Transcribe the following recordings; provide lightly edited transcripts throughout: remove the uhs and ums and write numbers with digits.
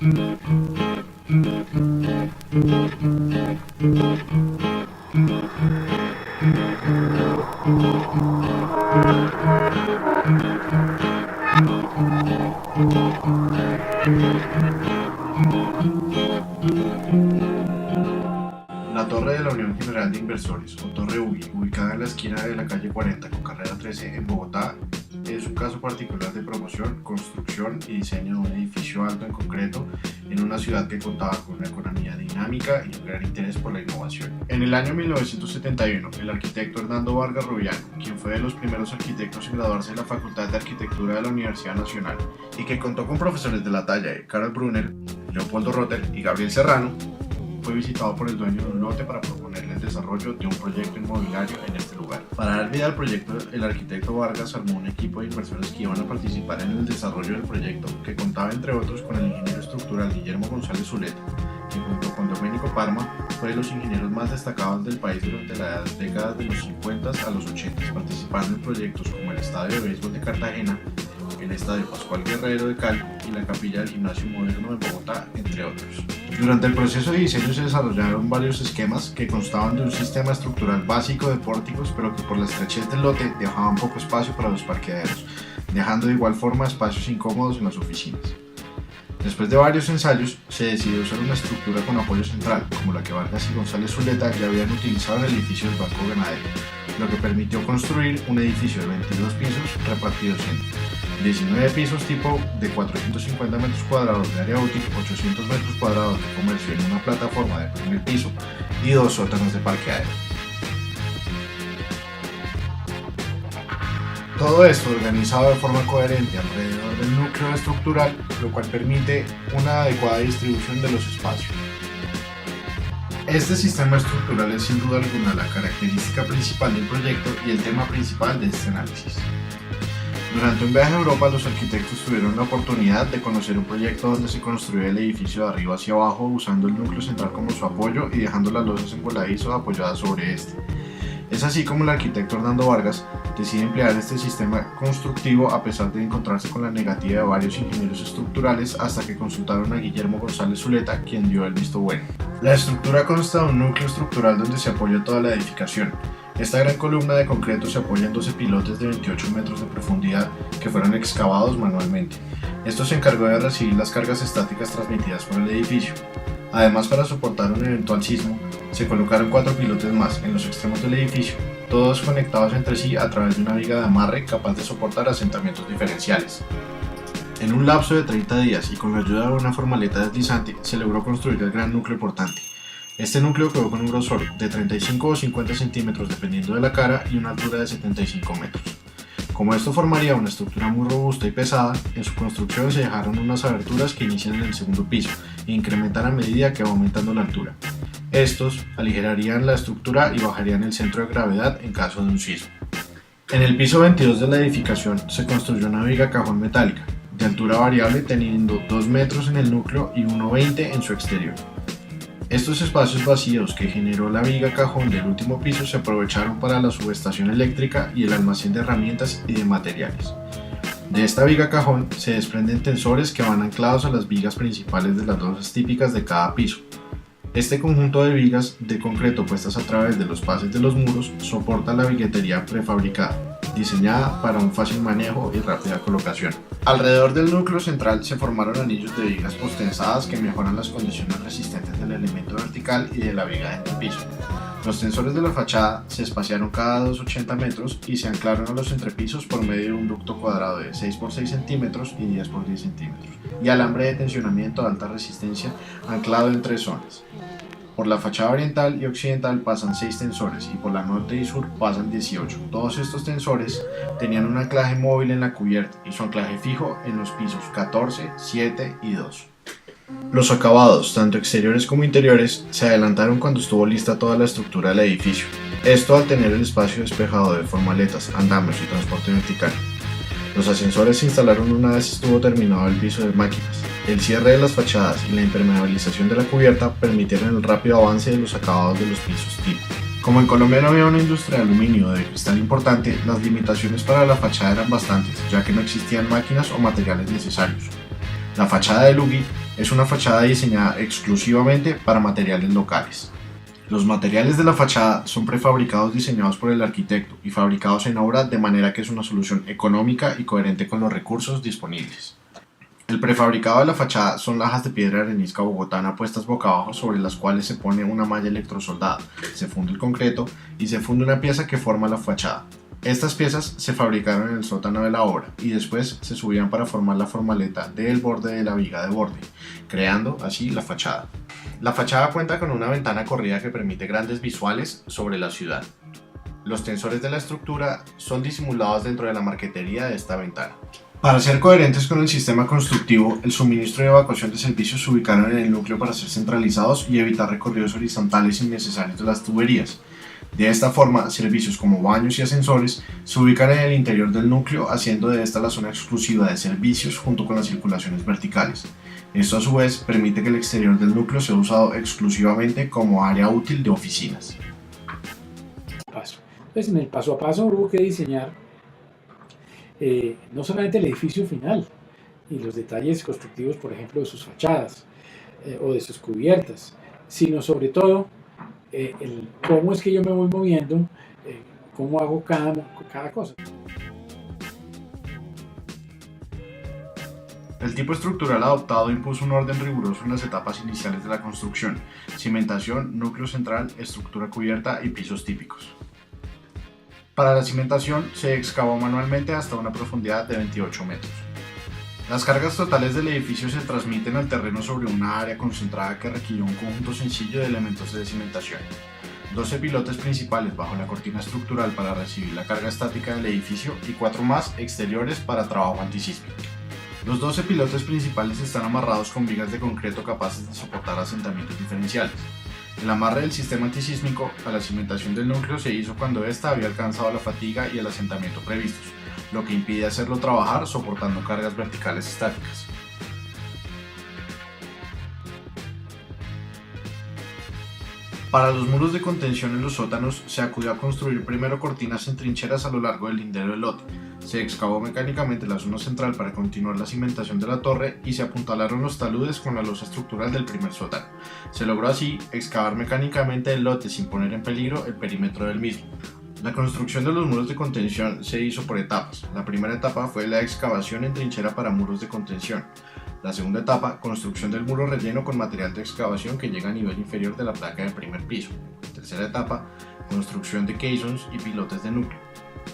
La Torre de la Unión General de Inversores, o Torre UGI, ubicada en la esquina de la calle 40 con carrera 13 en Bogotá, es un caso particular de promoción, construcción y diseño de un edificio alto en concreto en una ciudad que contaba con una economía dinámica y un gran interés por la innovación. En el año 1971, el arquitecto Hernando Vargas Rubiano, quien fue de los primeros arquitectos en graduarse en la Facultad de Arquitectura de la Universidad Nacional y que contó con profesores de la talla de Karl Brunner, Leopoldo Rotter y Gabriel Serrano, fue visitado por el dueño de un lote para proponerle el desarrollo de un proyecto inmobiliario en este lugar. Para dar vida al proyecto, el arquitecto Vargas armó un equipo de inversores que iban a participar en el desarrollo del proyecto, que contaba entre otros con el ingeniero estructural Guillermo González Zuleta, que junto con Domenico Parma fue de los ingenieros más destacados del país durante las décadas de los 50 a los 80, participando en proyectos como el Estadio de Béisbol de Cartagena, el Estadio Pascual Guerrero de Cali y la Capilla del Gimnasio Moderno de Bogotá, entre otros. Durante el proceso de diseño se desarrollaron varios esquemas que constaban de un sistema estructural básico de pórticos, pero que por la estrechez del lote dejaban poco espacio para los parqueaderos, dejando de igual forma espacios incómodos en las oficinas. Después de varios ensayos, se decidió usar una estructura con apoyo central, como la que Vargas y González Zuleta ya habían utilizado en el edificio del Banco Ganadero, lo que permitió construir un edificio de 22 pisos repartidos en 19 pisos tipo de 450 metros cuadrados de área útil, 800 metros cuadrados de comercio en una plataforma de primer piso y 2 sótanos de parqueadero. Todo esto organizado de forma coherente alrededor del núcleo estructural, lo cual permite una adecuada distribución de los espacios. Este sistema estructural es sin duda alguna la característica principal del proyecto y el tema principal de este análisis. Durante un viaje a Europa, los arquitectos tuvieron la oportunidad de conocer un proyecto donde se construía el edificio de arriba hacia abajo usando el núcleo central como su apoyo y dejando las losas en voladizo apoyadas sobre este. Es así como el arquitecto Hernando Vargas decide emplear este sistema constructivo a pesar de encontrarse con la negativa de varios ingenieros estructurales hasta que consultaron a Guillermo González Zuleta, quien dio el visto bueno. La estructura consta de un núcleo estructural donde se apoya toda la edificación. Esta gran columna de concreto se apoya en 12 pilotes de 28 metros de profundidad que fueron excavados manualmente. Esto se encargó de recibir las cargas estáticas transmitidas por el edificio. Además, para soportar un eventual sismo, se colocaron 4 pilotes más en los extremos del edificio, todos conectados entre sí a través de una viga de amarre capaz de soportar asentamientos diferenciales. En un lapso de 30 días y con la ayuda de una formaleta deslizante, se logró construir el gran núcleo portante. Este núcleo quedó con un grosor de 35 o 50 centímetros dependiendo de la cara y una altura de 75 metros. Como esto formaría una estructura muy robusta y pesada, en su construcción se dejaron unas aberturas que inician en el segundo piso e incrementan a medida que va aumentando la altura. Estos aligerarían la estructura y bajarían el centro de gravedad en caso de un sismo. En el piso 22 de la edificación se construyó una viga cajón metálica, de altura variable teniendo 2 metros en el núcleo y 1,20 en su exterior. Estos espacios vacíos que generó la viga cajón del último piso se aprovecharon para la subestación eléctrica y el almacén de herramientas y de materiales. De esta viga cajón se desprenden tensores que van anclados a las vigas principales de las losas típicas de cada piso. Este conjunto de vigas de concreto puestas a través de los pases de los muros soporta la viguetería prefabricada, diseñada para un fácil manejo y rápida colocación. Alrededor del núcleo central se formaron anillos de vigas postensadas que mejoran las condiciones resistentes del elemento vertical y de la viga en el piso. Los tensores de la fachada se espaciaron cada 280 metros y se anclaron a los entrepisos por medio de un ducto cuadrado de 6 por 6 centímetros y 10 por 10 centímetros y alambre de tensionamiento de alta resistencia anclado en 3 zonas. Por la fachada oriental y occidental pasan 6 tensores y por la norte y sur pasan 18. Todos estos tensores tenían un anclaje móvil en la cubierta y su anclaje fijo en los pisos 14, 7 y 2. Los acabados, tanto exteriores como interiores, se adelantaron cuando estuvo lista toda la estructura del edificio. Esto al tener el espacio despejado de formaletas, andamios y transporte vertical. Los ascensores se instalaron una vez estuvo terminado el piso de máquinas. El cierre de las fachadas y la impermeabilización de la cubierta permitieron el rápido avance de los acabados de los pisos tipo. Como en Colombia no había una industria de aluminio o de cristal importante, las limitaciones para la fachada eran bastantes, ya que no existían máquinas o materiales necesarios. La fachada del UGI Es una fachada diseñada exclusivamente para materiales locales. Los materiales de la fachada son prefabricados diseñados por el arquitecto y fabricados en obra de manera que es una solución económica y coherente con los recursos disponibles. El prefabricado de la fachada son lajas de piedra arenisca bogotana puestas boca abajo sobre las cuales se pone una malla electrosoldada, se funde el concreto y se funde una pieza que forma la fachada. Estas piezas se fabricaron en el sótano de la obra y después se subían para formar la formaleta del borde de la viga de borde, creando así la fachada. La fachada cuenta con una ventana corrida que permite grandes visuales sobre la ciudad. Los tensores de la estructura son disimulados dentro de la marquetería de esta ventana. Para ser coherentes con el sistema constructivo, el suministro y evacuación de servicios se ubicaron en el núcleo para ser centralizados y evitar recorridos horizontales innecesarios de las tuberías. De esta forma, servicios como baños y ascensores se ubican en el interior del núcleo, haciendo de esta la zona exclusiva de servicios junto con las circulaciones verticales. Esto a su vez permite que el exterior del núcleo sea usado exclusivamente como área útil de oficinas. Pues en el paso a paso hubo que diseñar no solamente el edificio final y los detalles constructivos, por ejemplo, de sus fachadas o de sus cubiertas, sino sobre todo el cómo es que yo me voy moviendo, cómo hago cada cosa. El tipo estructural adoptado impuso un orden riguroso en las etapas iniciales de la construcción: cimentación, núcleo central, estructura cubierta y pisos típicos. Para la cimentación se excavó manualmente hasta una profundidad de 28 metros. Las cargas totales del edificio se transmiten al terreno sobre una área concentrada que requirió un conjunto sencillo de elementos de cimentación. 12 pilotes principales bajo la cortina estructural para recibir la carga estática del edificio y 4 más exteriores para trabajo antisísmico. Los 12 pilotes principales están amarrados con vigas de concreto capaces de soportar asentamientos diferenciales. El amarre del sistema antisísmico a la cimentación del núcleo se hizo cuando ésta había alcanzado la fatiga y el asentamiento previstos, lo que impide hacerlo trabajar soportando cargas verticales estáticas. Para los muros de contención en los sótanos se acudió a construir primero cortinas en trincheras a lo largo del lindero del lote. Se excavó mecánicamente la zona central para continuar la cimentación de la torre y se apuntalaron los taludes con la losa estructural del primer sótano. Se logró así excavar mecánicamente el lote sin poner en peligro el perímetro del mismo. La construcción de los muros de contención se hizo por etapas. La primera etapa fue la excavación en trinchera para muros de contención. La segunda etapa, construcción del muro relleno con material de excavación que llega a nivel inferior de la placa del primer piso. Tercera etapa, construcción de caissons y pilotes de núcleo.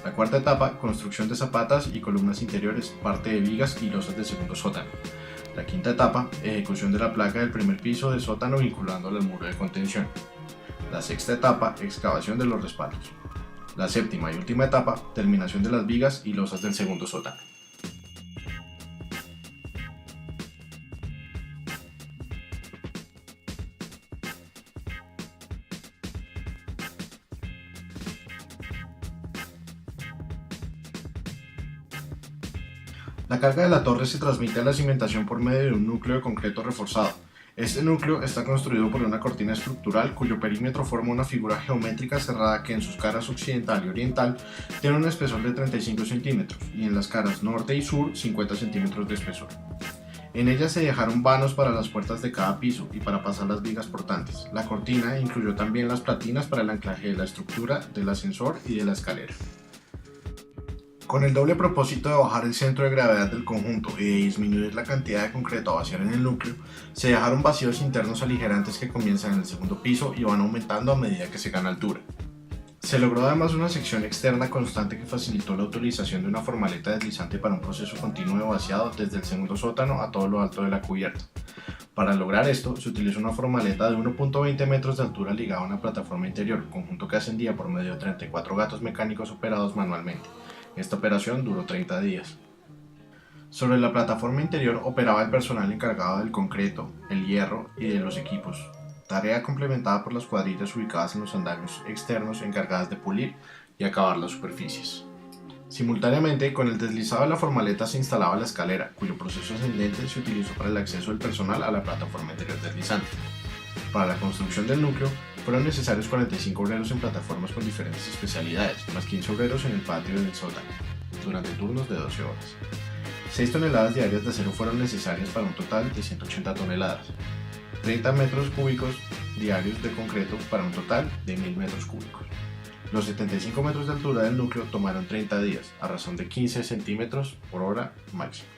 La cuarta etapa, construcción de zapatas y columnas interiores, parte de vigas y losas del segundo sótano. La quinta etapa, ejecución de la placa del primer piso de sótano vinculándola al muro de contención. La sexta etapa, excavación de los respaldos. La séptima y última etapa, terminación de las vigas y losas del segundo sótano. La carga de la torre se transmite a la cimentación por medio de un núcleo de concreto reforzado. Este núcleo está construido por una cortina estructural cuyo perímetro forma una figura geométrica cerrada que en sus caras occidental y oriental tiene un espesor de 35 centímetros y en las caras norte y sur 50 centímetros de espesor. En ella se dejaron vanos para las puertas de cada piso y para pasar las vigas portantes. La cortina incluyó también las platinas para el anclaje de la estructura, del ascensor y de la escalera. Con el doble propósito de bajar el centro de gravedad del conjunto y de disminuir la cantidad de concreto a vaciar en el núcleo, se dejaron vacíos internos aligerantes que comienzan en el segundo piso y van aumentando a medida que se gana altura. Se logró además una sección externa constante que facilitó la utilización de una formaleta deslizante para un proceso continuo de vaciado desde el segundo sótano a todo lo alto de la cubierta. Para lograr esto, se utilizó una formaleta de 1.20 metros de altura ligada a una plataforma interior, conjunto que ascendía por medio de 34 gatos mecánicos operados manualmente. Esta operación duró 30 días. Sobre la plataforma interior operaba el personal encargado del concreto, el hierro y de los equipos, tarea complementada por las cuadrillas ubicadas en los andamios externos encargadas de pulir y acabar las superficies. Simultáneamente, con el deslizado de la formaleta se instalaba la escalera, cuyo proceso ascendente se utilizó para el acceso del personal a la plataforma interior deslizante. Para la construcción del núcleo, fueron necesarios 45 obreros en plataformas con diferentes especialidades, más 15 obreros en el patio del sótano, durante turnos de 12 horas. 6 toneladas diarias de acero fueron necesarias para un total de 180 toneladas, 30 metros cúbicos diarios de concreto para un total de 1000 metros cúbicos. Los 75 metros de altura del núcleo tomaron 30 días, a razón de 15 centímetros por hora máximo.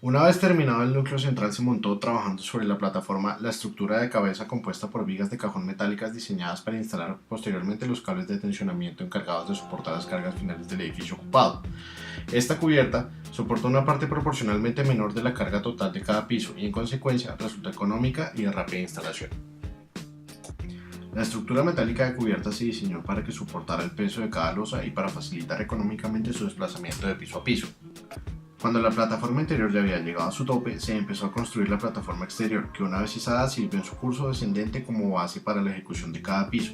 Una vez terminado el núcleo central, se montó trabajando sobre la plataforma la estructura de cabeza compuesta por vigas de cajón metálicas diseñadas para instalar posteriormente los cables de tensionamiento encargados de soportar las cargas finales del edificio ocupado. Esta cubierta soporta una parte proporcionalmente menor de la carga total de cada piso y en consecuencia resulta económica y de rápida instalación. La estructura metálica de cubierta se diseñó para que soportara el peso de cada losa y para facilitar económicamente su desplazamiento de piso a piso. Cuando la plataforma interior ya había llegado a su tope, se empezó a construir la plataforma exterior, que una vez izada sirvió en su curso descendente como base para la ejecución de cada piso.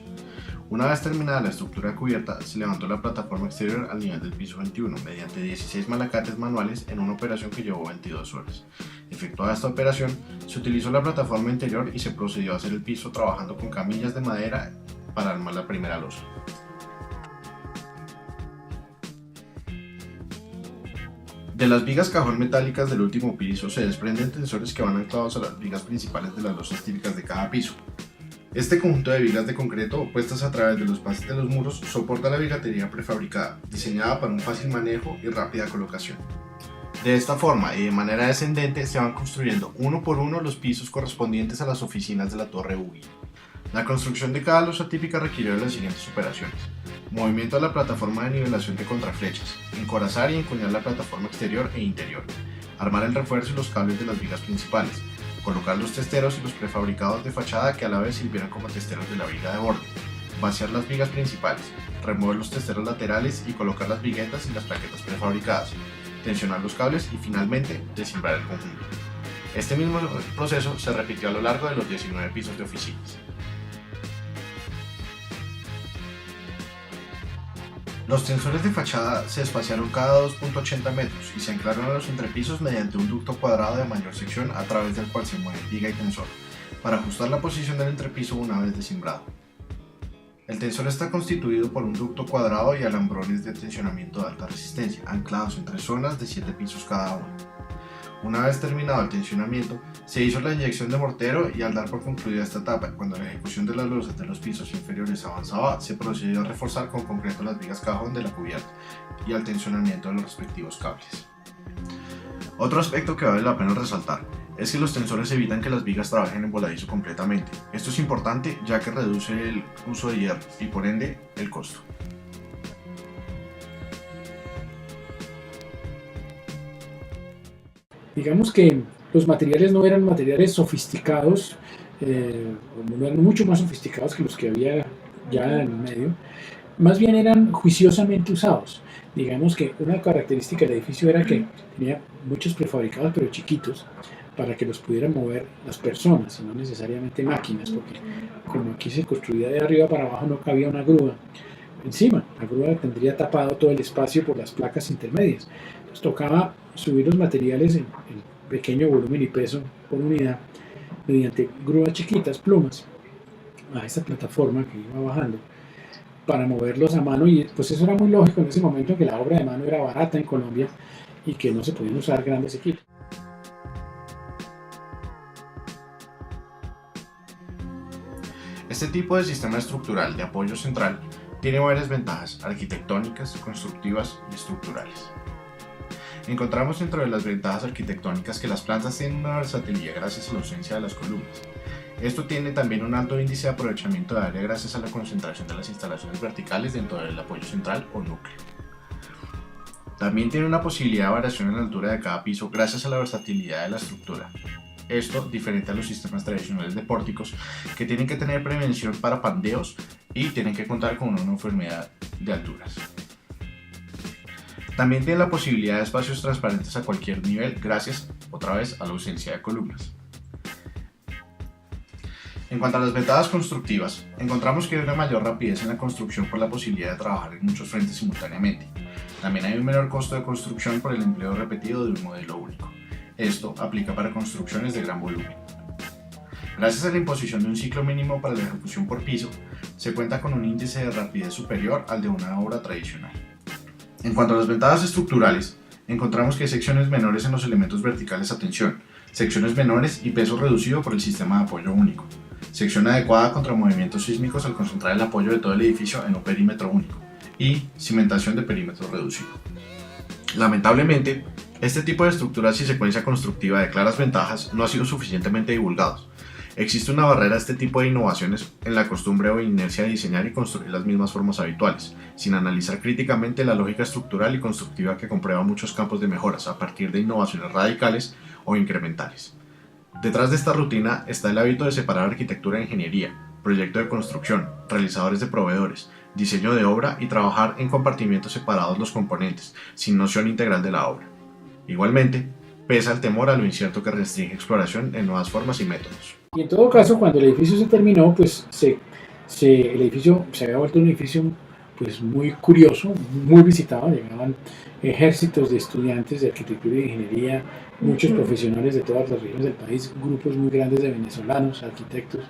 Una vez terminada la estructura de cubierta, se levantó la plataforma exterior al nivel del piso 21 mediante 16 malacates manuales en una operación que llevó 22 horas. Efectuada esta operación, se utilizó la plataforma interior y se procedió a hacer el piso trabajando con camillas de madera para armar la primera losa. De las vigas cajón metálicas del último piso se desprenden tensores que van anclados a las vigas principales de las losas típicas de cada piso. Este conjunto de vigas de concreto puestas a través de los pases de los muros soporta la vigatería prefabricada, diseñada para un fácil manejo y rápida colocación. De esta forma y de manera descendente se van construyendo uno por uno los pisos correspondientes a las oficinas de la torre UGI. La construcción de cada losa típica requirió de las siguientes operaciones: movimiento de la plataforma de nivelación de contraflechas, encorazar y encuñar la plataforma exterior e interior, armar el refuerzo y los cables de las vigas principales, colocar los testeros y los prefabricados de fachada que a la vez sirvieran como testeros de la viga de borde, vaciar las vigas principales, remover los testeros laterales y colocar las viguetas y las plaquetas prefabricadas, tensionar los cables y finalmente descimbrar el conjunto. Este mismo proceso se repitió a lo largo de los 19 pisos de oficinas. Los tensores de fachada se espaciaron cada 2.80 metros y se anclaron a los entrepisos mediante un ducto cuadrado de mayor sección a través del cual se mueve viga y tensor, para ajustar la posición del entrepiso una vez descimbrado. El tensor está constituido por un ducto cuadrado y alambrones de tensionamiento de alta resistencia, anclados en 3 zonas de 7 pisos cada uno. Una vez terminado el tensionamiento, se hizo la inyección de mortero y al dar por concluida esta etapa, cuando la ejecución de las losas de los pisos inferiores avanzaba, se procedió a reforzar con concreto las vigas cajón de la cubierta y al tensionamiento de los respectivos cables. Otro aspecto que vale la pena resaltar es que los tensores evitan que las vigas trabajen en voladizo completamente. Esto es importante ya que reduce el uso de hierro y por ende el costo. Digamos que los materiales no eran materiales sofisticados, no eran mucho más sofisticados que los que había ya en el medio, más bien eran juiciosamente usados. Digamos que una característica del edificio era que tenía muchos prefabricados pero chiquitos para que los pudieran mover las personas y no necesariamente máquinas, porque como aquí se construía de arriba para abajo no cabía una grúa encima, la grúa tendría tapado todo el espacio por las placas intermedias. Entonces tocaba subir los materiales en pequeño volumen y peso por unidad mediante grúas chiquitas, plumas, a esa plataforma que iba bajando para moverlos a mano, y pues eso era muy lógico en ese momento que la obra de mano era barata en Colombia y que no se podían usar grandes equipos. Este tipo de sistema estructural de apoyo central tiene varias ventajas arquitectónicas, constructivas y estructurales. Encontramos dentro de las ventajas arquitectónicas que las plantas tienen una versatilidad gracias a la ausencia de las columnas. Esto tiene también un alto índice de aprovechamiento de área gracias a la concentración de las instalaciones verticales dentro del apoyo central o núcleo. También tiene una posibilidad de variación en la altura de cada piso gracias a la versatilidad de la estructura. Esto diferente a los sistemas tradicionales de pórticos que tienen que tener prevención para pandeos y tienen que contar con una uniformidad de alturas. También tiene la posibilidad de espacios transparentes a cualquier nivel gracias, otra vez, a la ausencia de columnas. En cuanto a las ventajas constructivas, encontramos que hay una mayor rapidez en la construcción por la posibilidad de trabajar en muchos frentes simultáneamente. También hay un menor costo de construcción por el empleo repetido de un modelo único. Esto aplica para construcciones de gran volumen. Gracias a la imposición de un ciclo mínimo para la ejecución por piso, se cuenta con un índice de rapidez superior al de una obra tradicional. En cuanto a las ventajas estructurales, encontramos que hay secciones menores en los elementos verticales a tensión, secciones menores y peso reducido por el sistema de apoyo único, sección adecuada contra movimientos sísmicos al concentrar el apoyo de todo el edificio en un perímetro único y cimentación de perímetro reducido. Lamentablemente, este tipo de estructuras y secuencia constructiva de claras ventajas no ha sido suficientemente divulgados. Existe una barrera a este tipo de innovaciones en la costumbre o inercia de diseñar y construir las mismas formas habituales, sin analizar críticamente la lógica estructural y constructiva que comprueba muchos campos de mejoras a partir de innovaciones radicales o incrementales. Detrás de esta rutina está el hábito de separar arquitectura e ingeniería, proyecto de construcción, realizadores de proveedores, diseño de obra y trabajar en compartimientos separados los componentes, sin noción integral de la obra. Igualmente, pesa el temor a lo incierto que restringe exploración en nuevas formas y métodos. Y en todo caso, cuando el edificio se terminó, pues el edificio se había vuelto un edificio pues muy curioso, muy visitado. Llegaban ejércitos de estudiantes de arquitectura y de ingeniería, muchos profesionales de todas las regiones del país, grupos muy grandes de venezolanos, arquitectos.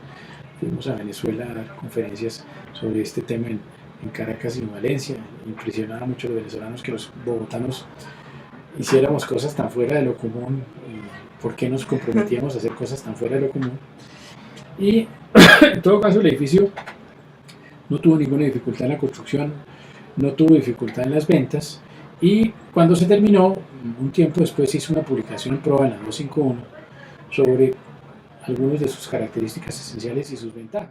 Fuimos a Venezuela a dar conferencias sobre este tema en Caracas y en Valencia. Impresionaba mucho a los venezolanos que los bogotanos hiciéramos cosas tan fuera de lo común, por qué nos comprometíamos a hacer cosas tan fuera de lo común. Y en todo caso el edificio no tuvo ninguna dificultad en la construcción, no tuvo dificultad en las ventas, y cuando se terminó, un tiempo después se hizo una publicación en PROA en la 251 sobre algunas de sus características esenciales y sus ventajas.